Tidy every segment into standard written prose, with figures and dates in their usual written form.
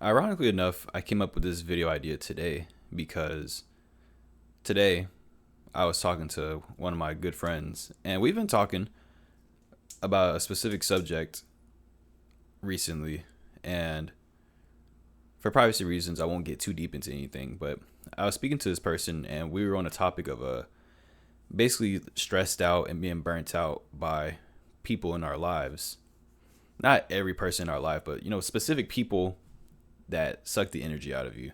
Ironically enough, I came up with this video idea today because today I was talking to one of my good friends, and we've been talking about a specific subject recently. And for privacy reasons, I won't get too deep into anything, but I was speaking to this person, and we were on a topic of basically stressed out and being burnt out by people in our lives. Not every person in our life, but specific people that suck the energy out of you.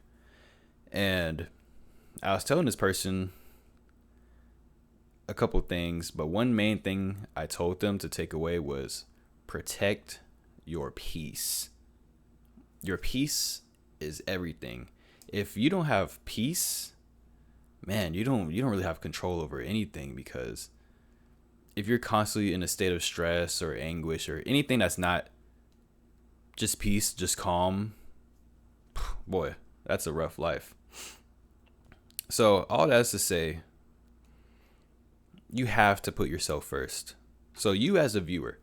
And I was telling this person a couple things, but one main thing I told them to take away was protect your peace. Your peace is everything. If you don't have peace, man, you don't really have control over anything, because if you're constantly in a state of stress or anguish or anything that's not just peace, just calm, boy, that's a rough life. So all that's to say, you have to put yourself first. So you as a viewer,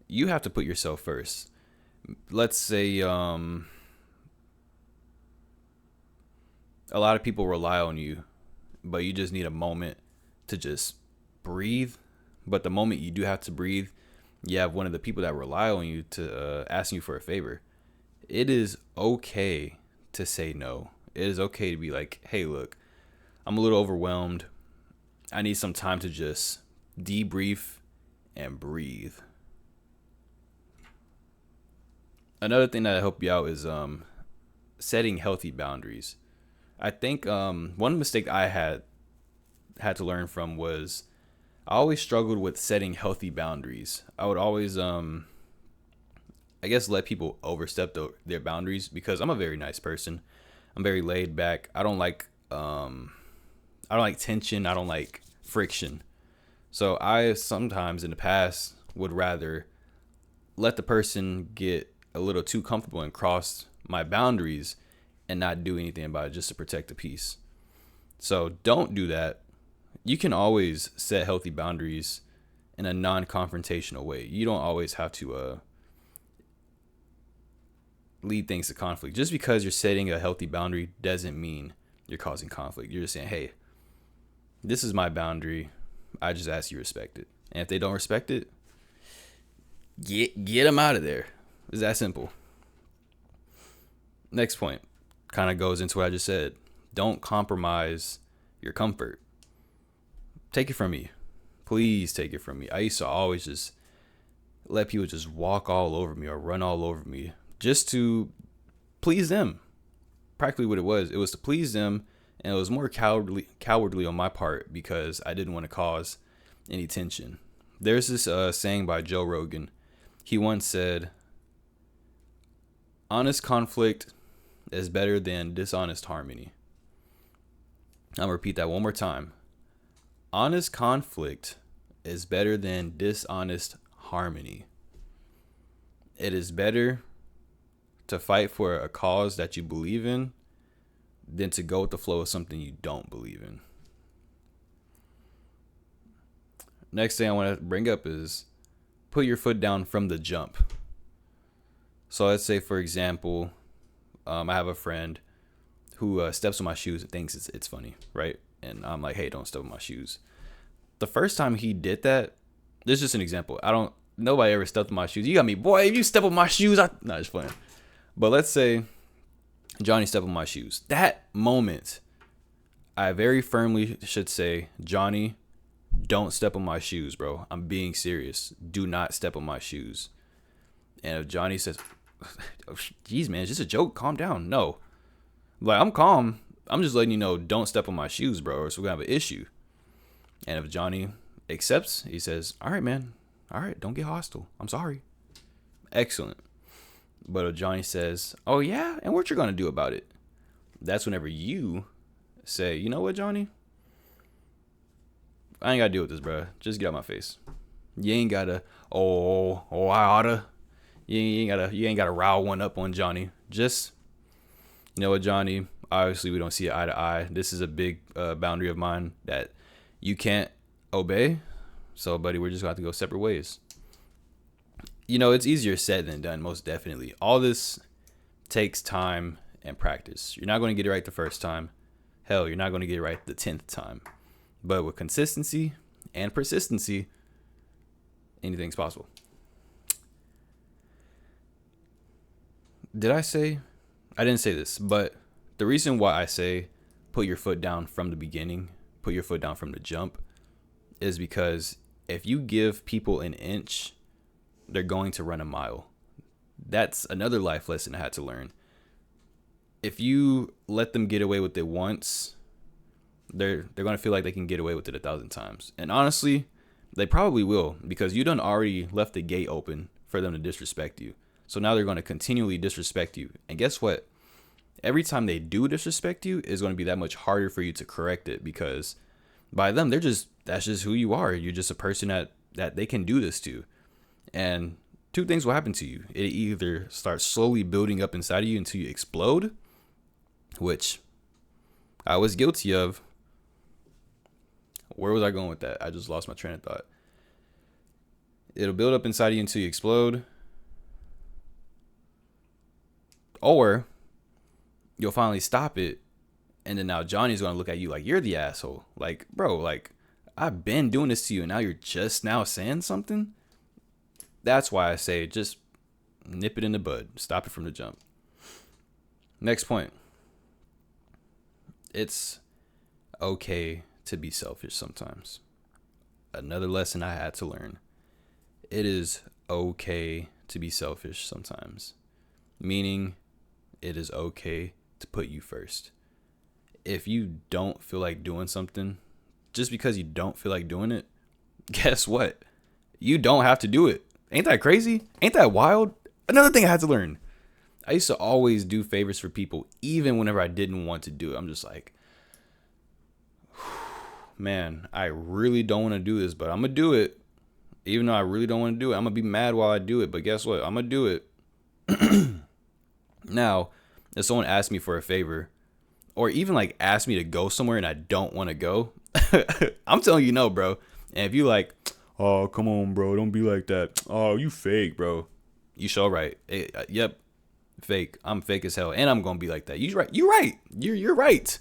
you have to put yourself first. Let's say a lot of people rely on you, but you just need a moment to just breathe. But the moment you do have to breathe, you have one of the people that rely on you to asking you for a favor. It is okay to say no. It is okay to be like, hey, look, I'm a little overwhelmed. I need some time to just debrief and breathe. Another thing that'll help you out is setting healthy boundaries. I think one mistake I had to learn from was I always struggled with setting healthy boundaries. I would always, I guess, let people overstep their boundaries because I'm a very nice person. I'm very laid back. I don't like tension. I don't like friction. So I sometimes in the past would rather let the person get a little too comfortable and cross my boundaries and not do anything about it just to protect the peace. So don't do that. You can always set healthy boundaries in a non-confrontational way. You don't always have to lead things to conflict. Just because you're setting a healthy boundary doesn't mean you're causing conflict. You're just saying, hey, this is my boundary. I just ask you respect it. And if they don't respect it, get them out of there. It's that simple. Next point kind of goes into what I just said. Don't compromise your comfort. Take it from me. Please take it from me. I used to always just let people just walk all over me or run all over me just to please them. Practically what it was to please them, and it was more cowardly on my part because I didn't want to cause any tension. There's this saying by Joe Rogan. He once said, honest conflict is better than dishonest harmony. I'm going to repeat that one more time. Honest conflict is better than dishonest harmony. It is better to fight for a cause that you believe in than to go with the flow of something you don't believe in. Next thing I want to bring up is put your foot down from the jump. So let's say, for example, I have a friend who steps on my shoes and thinks it's funny, right? And I'm like, hey, don't step on my shoes. The first time he did that, this is just an example. Nobody ever stepped on my shoes. You got me, boy, if you step on my shoes, no, just playing. But let's say Johnny stepped on my shoes. That moment, I very firmly should say, Johnny, don't step on my shoes, bro. I'm being serious. Do not step on my shoes. And if Johnny says, oh, geez, man, it's just a joke. Calm down. No. Like, I'm calm. I'm just letting you know, don't step on my shoes, bro, or else we're going to have an issue. And if Johnny accepts, he says, all right, man. All right, don't get hostile. I'm sorry. Excellent. But if Johnny says, oh, yeah, and what you're going to do about it? That's whenever you say, you know what, Johnny? I ain't got to deal with this, bro. Just get out my face. You ain't got to, I oughta. You ain't got to rile one up on Johnny. Just, you know what, Johnny? Obviously, we don't see eye to eye. This is a big boundary of mine that you can't obey. So, buddy, we're just going to have to go separate ways. It's easier said than done, most definitely. All this takes time and practice. You're not going to get it right the first time. Hell, you're not going to get it right the 10th time. But with consistency and persistency, anything's possible. Did I say? I didn't say this, but the reason why I say put your foot down from the beginning, put your foot down from the jump, is because if you give people an inch, they're going to run a mile. That's another life lesson I had to learn. If you let them get away with it once, they're going to feel like they can get away with it 1,000 times. And honestly, they probably will, because you done already left the gate open for them to disrespect you. So now they're going to continually disrespect you. And guess what? Every time they do disrespect you, it's going to be that much harder for you to correct it, because by them, that's just who you are. You're just a person that they can do this to. And two things will happen to you. It either starts slowly building up inside of you until you explode, which I was guilty of. Where was I going with that? I just lost my train of thought. It'll build up inside of you until you explode. Or you'll finally stop it. And then now Johnny's going to look at you like you're the asshole. Like, bro, like, I've been doing this to you and now you're just now saying something? That's why I say just nip it in the bud. Stop it from the jump. Next point. It's okay to be selfish sometimes. Another lesson I had to learn. It is okay to be selfish sometimes. Meaning, it is okay to put you first. If you don't feel like doing something, just because you don't feel like doing it, guess what? You don't have to do it. Ain't that crazy? Ain't that wild? Another thing I had to learn. I used to always do favors for people, even whenever I didn't want to do it. I'm just like, man, I really don't want to do this, but I'm going to do it. Even though I really don't want to do it, I'm going to be mad while I do it. But guess what? I'm going to do it. Now, if someone asks me for a favor, or even like ask me to go somewhere and I don't want to go, I'm telling you no, bro. And if you like, oh, come on, bro, don't be like that. Oh, you fake, bro. You sure right. Yep, fake. I'm fake as hell, and I'm gonna be like that. You're right. You're right. You're right.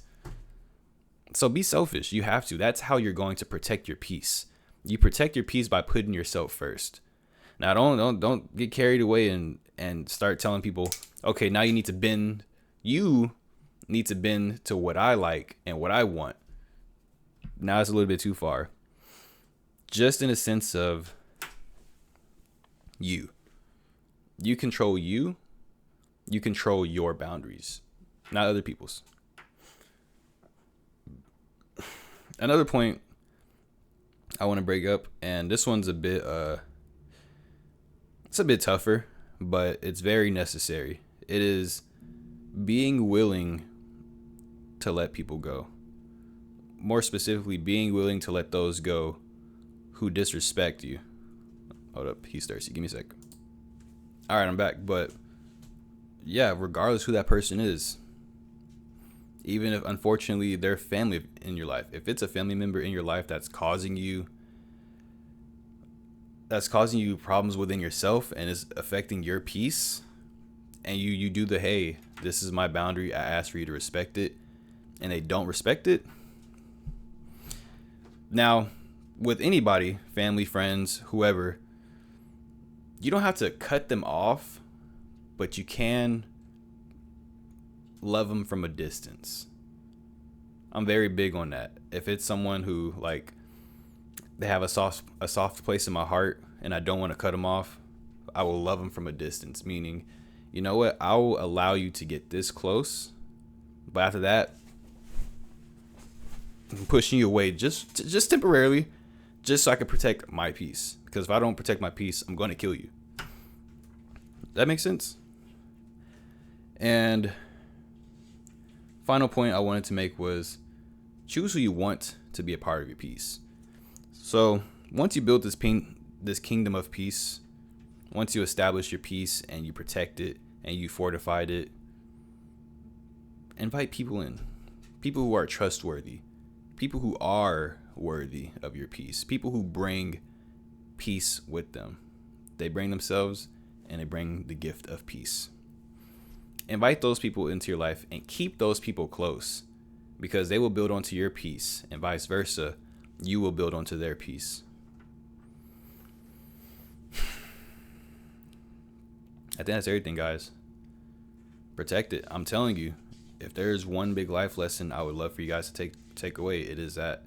So be selfish. You have to. That's how you're going to protect your peace. You protect your peace by putting yourself first. Now, don't get carried away and start telling people, okay, now you need to bend. You need to bend to what I like and what I want. Now it's a little bit too far. Just in a sense of you. You control you. You control your boundaries, not other people's. Another point I want to break up, and this one's a bit it's a bit tougher, but it's very necessary. It is being willing to let people go. More specifically, being willing to let those go who disrespect you. Hold up, he's thirsty. Give me a sec. All right, I'm back. But yeah, regardless who that person is, even if unfortunately they're family in your life, if it's a family member in your life that's causing you problems within yourself and is affecting your peace, and you do the, hey, this is my boundary, I ask for you to respect it, and they don't respect it. Now, with anybody, family, friends, whoever, you don't have to cut them off, but you can love them from a distance. I'm very big on that. If it's someone who, like, they have a soft place in my heart and I don't want to cut them off, I will love them from a distance. Meaning, you know what? I will allow you to get this close, but after that, I'm pushing you away just temporarily, just so I can protect my peace. Because if I don't protect my peace, I'm going to kill you. That makes sense? And final point I wanted to make was choose who you want to be a part of your peace. So once you build this kingdom of peace, once you establish your peace and you protect it and you fortified it, invite people in. People who are trustworthy. People who are worthy of your peace. People who bring peace with them. They bring themselves and they bring the gift of peace. Invite those people into your life and keep those people close, because they will build onto your peace, and vice versa. You will build onto their peace. I think that's everything, guys. Protect it. I'm telling you, if there's one big life lesson I would love for you guys to take away, it is that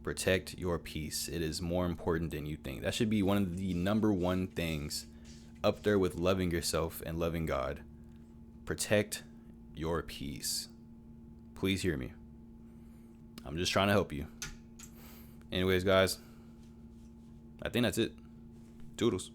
protect your peace. It is more important than you think. That should be one of the number one things, up there with loving yourself and loving God. Protect your peace. Please hear me. I'm just trying to help you. Anyways, guys, I think that's it. Toodles.